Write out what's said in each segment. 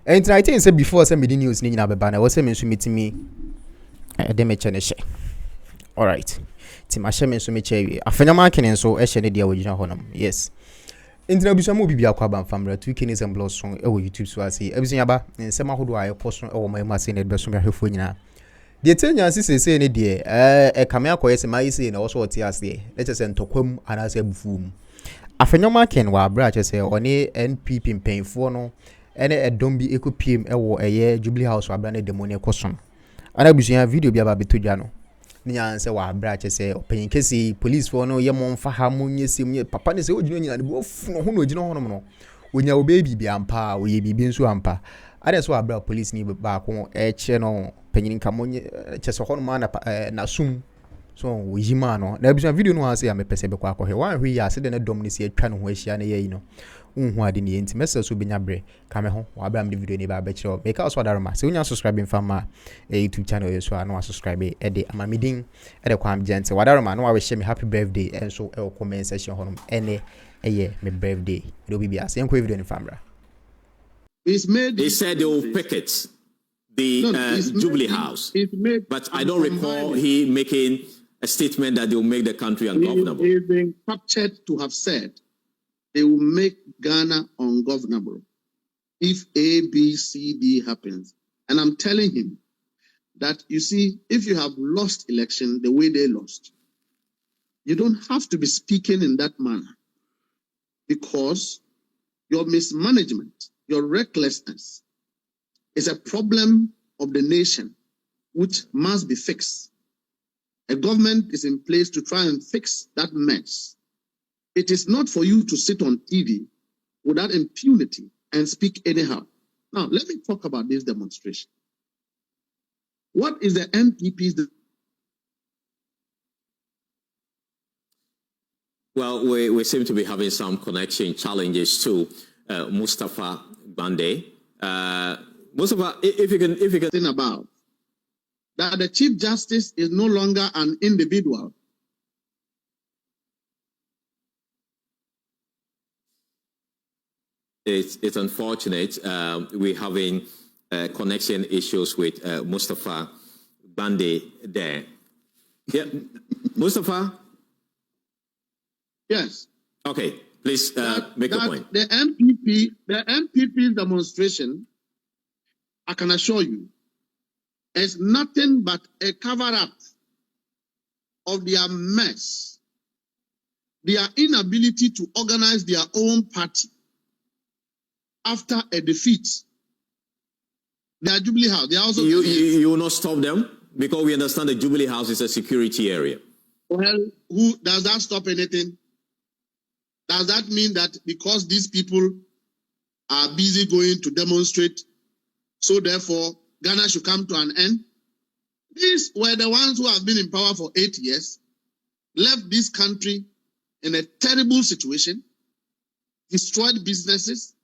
And I think say before some media news ni na beba na was say me so metimi dem eche ne hye. All right. Ti ma hye me so me che Afenyo Markin ɁLàPPÈD ne dia wogina honam. Yes. Intina biswa mo bibia kwa ban famra 2K ne blog song e wo YouTube so ase. Ebisunya ba nsema hodo a e post e wo mai ma se ne be so me hwefo nyina. De tenya sisese ne de kame akoye se mai se na wo so oti ase. Let us entokwam anase abufum. Afenyo Markin wa bra che se oni NPP mpanyfo no ene edom bi ekopiem e wo eye Jubilee House wa bra ne demo ne koson. Ana bisunya video bi aba betodwa no. Nya se wa bra che se opanyin kesi police for no ye monfa ha munye sem papa ne se ogino nyina ne bo funo ho no ogino ho no onya obebi bi ampa oye bibi nso ampa ade so wa bra police ni ba ko che no panyin nka monye che se ho no ma na sum so oyima no na bisunya video no ha se ya mepese be kwa akọ he wan hwe ya se de ne dom ne se atwa no ho ahia ne ye no unhu ade ne enti message so benya bre kame ho wa bra me video ne ba kire make us wadaroma se unya subscribe fama YouTube channel yeso no subscribe e de amamidin e de kwam gente wadaroma no wa wish me happy birthday and so e comment section honum ene eye me birthday do bibia se enko video ne famra. They said they will picket the Jubilee House, but I don't recall he making a statement that they will make the country ungovernable. He's been captured to have said they will make Ghana ungovernable if A, B, C, D happens. And I'm telling him that, you see, if you have lost election the way they lost, you don't have to be speaking in that manner, because your mismanagement, your recklessness is a problem of the nation which must be fixed. A government is in place to try and fix that mess. It is not for you to sit on TV without impunity and speak anyhow. Now, let me talk about this demonstration. What is the NPP's? Well, we seem to be having some connection challenges to Mustafa Bande. Mustafa, if you can think about that, the Chief Justice is no longer an individual. It's unfortunate. We're having connection issues with Mustafa Bande there. Yeah, Mustafa? Yes. Okay, please make a point. The MPP's demonstration, I can assure you, is nothing but a cover-up of their mess, their inability to organize their own party after a defeat. Their Jubilee House, they are also... You will not stop them? Because we understand the Jubilee House is a security area. Well, who does that stop anything? Does that mean that because these people are busy going to demonstrate, so therefore Ghana should come to an end? These were the ones who have been in power for 8 years, left this country in a terrible situation, destroyed businesses,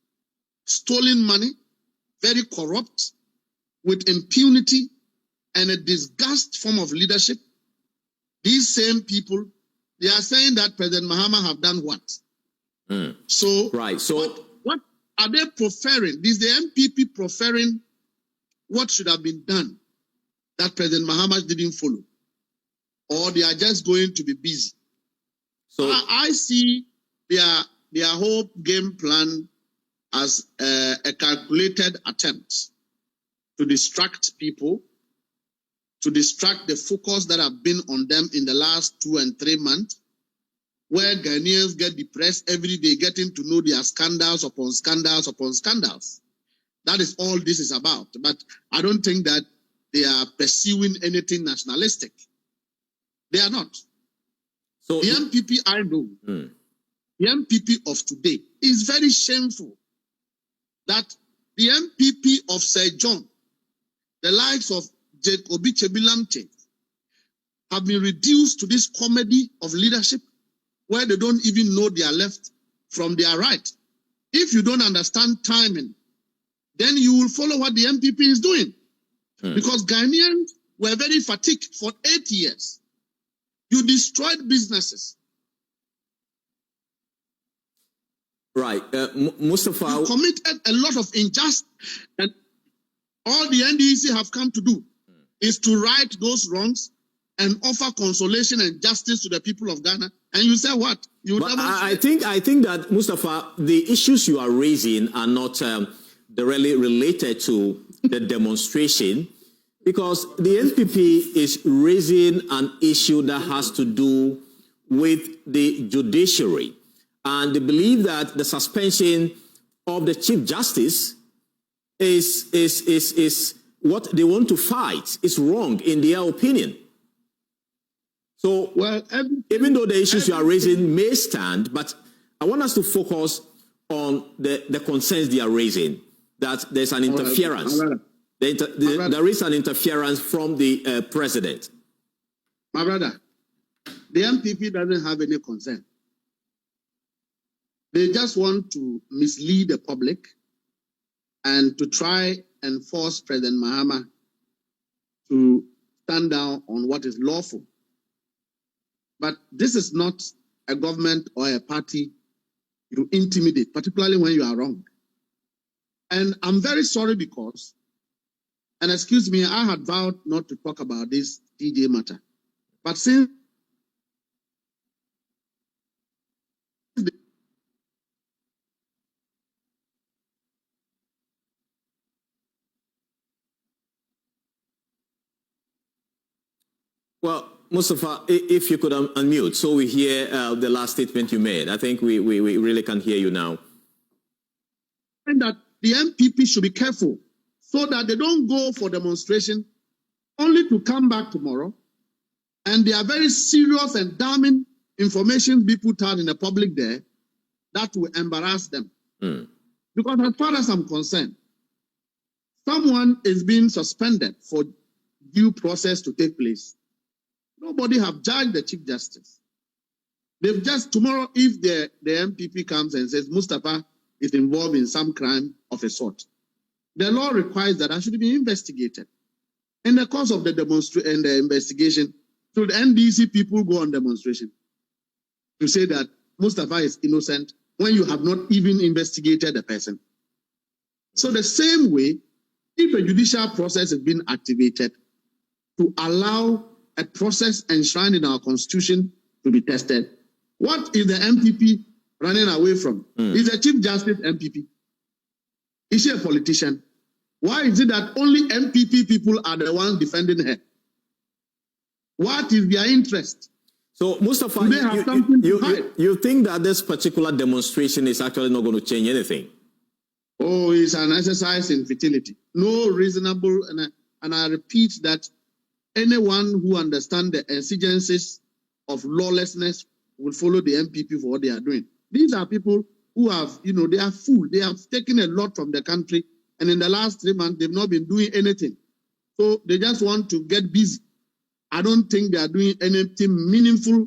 stolen money, very corrupt, with impunity and a disgust form of leadership. These same people, they are saying that President Mahama have done what? So, right. So, what are they preferring? Is the MPP preferring what should have been done that President Mahama didn't follow? Or they are just going to be busy? So I see their whole game plan as a calculated attempt to distract people, to distract the focus that have been on them in the last 2 and 3 months, where Ghanaians get depressed every day, getting to know their scandals upon scandals upon scandals. That is all this is about. But I don't think that they are pursuing anything nationalistic. They are not. So the MPP I know, the MPP of today, is very shameful that the MPP of Sir John, the likes of Jacob Chebilamche, have been reduced to this comedy of leadership where they don't even know their left from their right. If you don't understand timing, then you will follow what the MPP is doing. Because Ghanaians were very fatigued for 8 years. You destroyed businesses. Right. Mustafa. You committed a lot of injustice, and all the NDC have come to do is to right those wrongs and offer consolation and justice to the people of Ghana. And you say what? I think that, Mustafa, the issues you are raising are not directly related to the demonstration, because the NPP is raising an issue that has to do with the judiciary. And they believe that the suspension of the Chief Justice is what they want to fight. It's wrong in their opinion. So, well, even though the issues you are raising may stand, but I want us to focus on the concerns they are raising, that there's an interference. There is an interference from the president. My brother, the MPP doesn't have any concern. They just want to mislead the public and to try and force President Mahama to stand down on what is lawful. But this is not a government or a party you intimidate, particularly when you are wrong. And I'm very sorry because, and excuse me, I had vowed not to talk about this DJ matter. But since well, Mustafa, if you could unmute so we hear the last statement you made. I think we really can hear you now. And that the MPP should be careful so that they don't go for demonstration only to come back tomorrow and there are very serious and damning information be put out in the public there that will embarrass them. Because as far as I'm concerned, someone is being suspended for due process to take place. Nobody have judged the Chief Justice. They've just, tomorrow, if the MPP comes and says Mustafa is involved in some crime of a sort, the law requires that I should be investigated. In the course of the investigation, should NDC people go on demonstration to say that Mustafa is innocent when you have not even investigated the person? So the same way, if a judicial process has been activated to allow a process enshrined in our constitution to be tested, what is the MPP running away from? Is the Chief Justice MPP? Is she a politician? Why is it that only MPP people are the ones defending her? What is their interest? So, Mustafa, you think that this particular demonstration is actually not going to change anything? Oh, it's an exercise in futility. No reasonable, and I repeat that anyone who understands the exigencies of lawlessness will follow the MPP for what they are doing. These are people who have, they are full. They have taken a lot from the country, and in the last 3 months, they've not been doing anything. So they just want to get busy. I don't think they are doing anything meaningful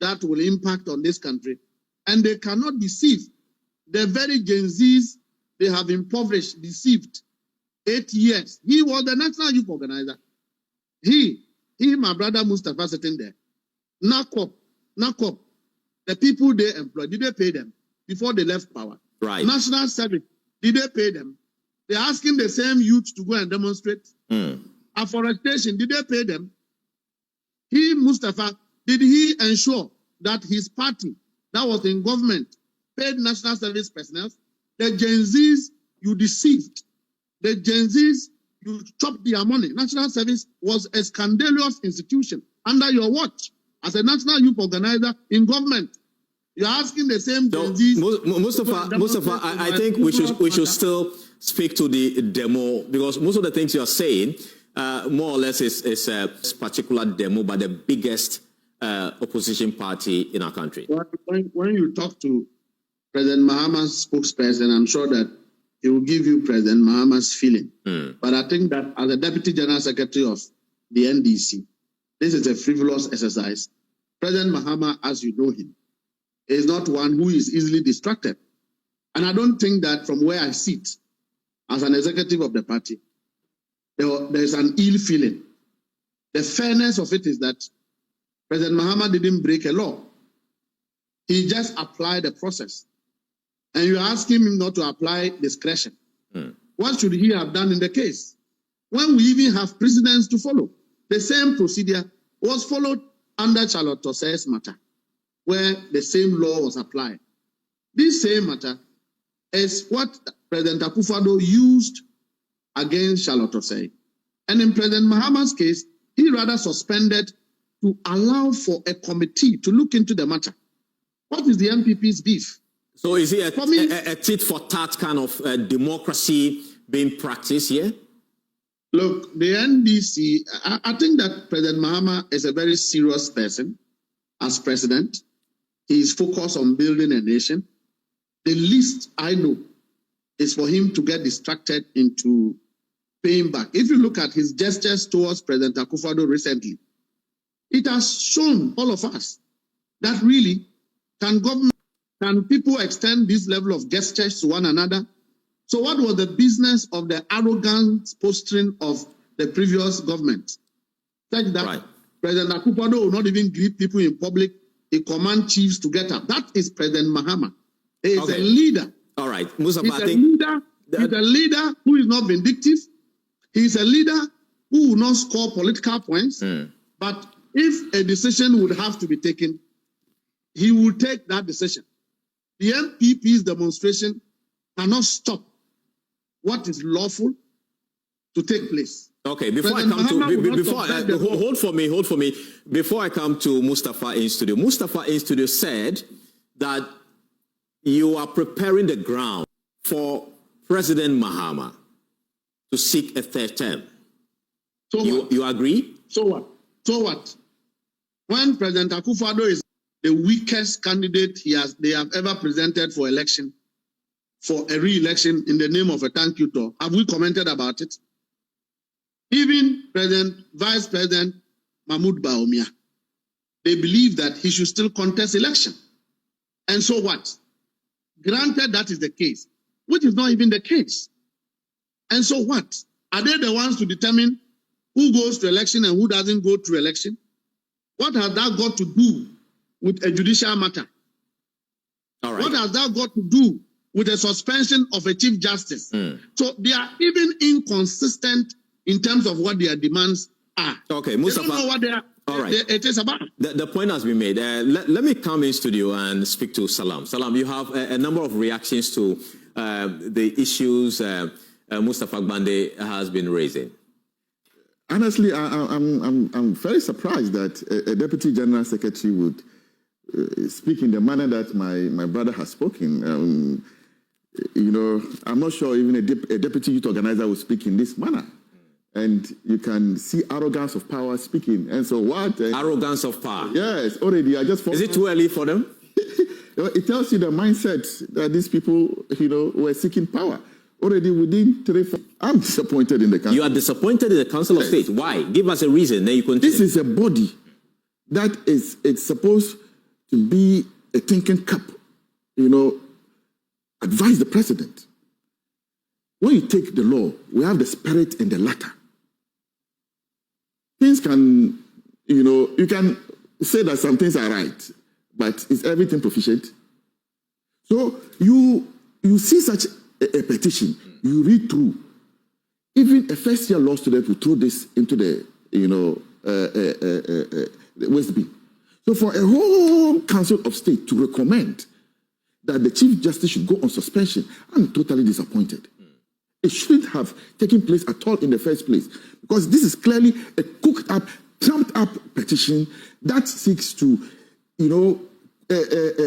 that will impact on this country. And they cannot deceive. The very Gen Zs they have impoverished, deceived. 8 years. He was the National Youth Organizer. He, my brother Mustafa sitting there. Knock up. The people they employ, did they pay them before they left power? Right. National Service, did they pay them? They're asking the same youth to go and demonstrate. Afforestation, did they pay them? He, Mustafa, did he ensure that his party that was in government paid national service personnel? The Gen Zs, you deceived. The Gen Zs, you chopped their money. National service was a scandalous institution under your watch as a national youth organizer in government. You're asking the same Gen Zs. Mustafa, I think we should still speak to the demo, because most of the things you're saying, more or less, is a particular demo by the biggest opposition party in our country. When you talk to President Mahama's spokesperson, I'm sure that he will give you President Mahama's feeling. But I think that as a Deputy General Secretary of the NDC, this is a frivolous exercise. President Mahama, as you know him, is not one who is easily distracted. And I don't think that from where I sit, as an executive of the party, there is an ill feeling. The fairness of it is that President Mahama didn't break a law. He just applied the process. and you're asking him not to apply discretion. What should he have done in the case? When we even have precedents to follow. The same procedure was followed under Charlotte Tosey's matter, where the same law was applied. This same matter is what President Akufo-Addo used against Charlotte Tosey. And in President Mahama's case, he rather suspended to allow for a committee to look into the matter. What is the MPP's beef? So is it a tit-for-tat kind of democracy being practiced here? Look, the NDC, I think that President Mahama is a very serious person as president. He is focused on building a nation. The least I know is for him to get distracted into paying back. If you look at his gestures towards President Akufo-Addo recently, it has shown all of us that really can people extend this level of gestures to one another? So what was the business of the arrogant posturing of the previous government? Such that President Akufo-Addo will not even greet people in public. He command chiefs to get up. That is President Mahama. He is a leader. All right. Musa, he's a leader who is not vindictive. He's a leader who will not score political points. But if a decision would have to be taken, he will take that decision. The MPP's demonstration cannot stop what is lawful to take place. Okay, before I come to hold for me. Before I come to Mustafa in studio, Mustafa in studio said that you are preparing the ground for President Mahama to seek a third term. So you agree? So what? So what? When President Akufo-Addo is the weakest candidate they have ever presented for election, for a re-election in the name of a thank you tour, have we commented about it? Even Vice President Mahmoud Bawumia, they believe that he should still contest election. And so what? Granted that is the case, which is not even the case. And so what? Are they the ones to determine who goes to election and who doesn't go to election? What has that got to do with a judicial matter? All right. What has that got to do with a suspension of a chief justice? So they are even inconsistent in terms of what their demands are. Okay, Mustafa. They don't know what it is about. The point has been made. Let me come in studio and speak to Salam. Salam, you have a number of reactions to the issues Mustafa Gbande has been raising. Honestly, I'm very surprised that a deputy general secretary would speak in the manner that my brother has spoken. You know, I'm not sure even a deputy youth organizer would speak in this manner. And you can see arrogance of power speaking. And so what? Arrogance of power. Yes, already. Is it too early for them? It tells you the mindset that these people, you know, were seeking power. Already within 3-4. I'm disappointed in the council. You are disappointed in the Council of State. Why? Give us a reason. Then you continue. This is a body that it's supposed to be a thinking cap, you know, advise the president. When you take the law, we have the spirit and the letter. Things can, you know, you can say that some things are right, but is everything proficient? So you see such a petition, you read through. Even a first-year law student will throw this into the, you know, the waste bin. So for a whole Council of State to recommend that the Chief Justice should go on suspension, I'm totally disappointed. It shouldn't have taken place at all in the first place, because this is clearly a cooked up, trumped up petition that seeks to, you know,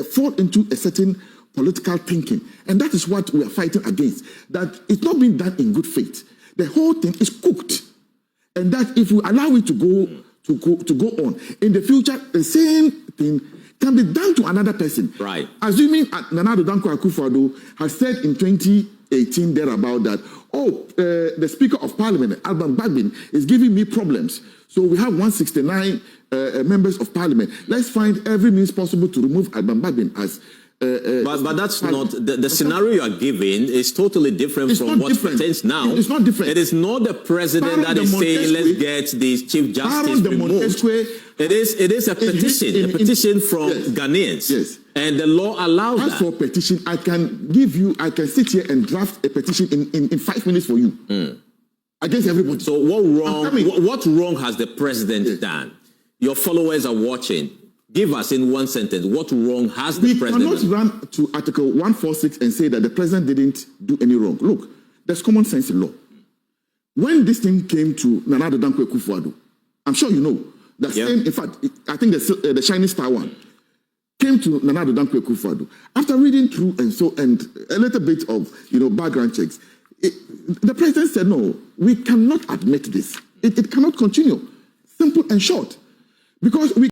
fall into a certain political thinking. And that is what we are fighting against, that it's not being done in good faith. The whole thing is cooked. And that if we allow it to go on, in the future, the same thing can be done to another person. Right. Assuming Nana Addo Dankwa Akufo-Addo has said in 2018 there about that, the Speaker of Parliament, Alban Bagbin, is giving me problems. So we have 169 members of Parliament. Let's find every means possible to remove Alban Bagbin as But that's not the scenario you are giving is totally different from what pertains now. It's not different. It is not the president that is saying let's get the Chief Justice removed. It is a petition from Ghanaians. Yes. And the law allows that. As for petition, I can sit here and draft a petition in 5 minutes for you. Against everybody. So what wrong has the president done? Your followers are watching. Give us in one sentence, what wrong has the president done? We cannot run to Article 146 and say that the president didn't do any wrong. Look, there's common sense in law. When this thing came to Nana Addo Dankwa Akufo-Addo, I'm sure you know, that same, in fact, I think the Shining Star one came to Nana Addo Dankwa Akufo-Addo. After reading through and a little bit of background checks, the president said, no, we cannot admit this. It cannot continue. Simple and short. Because we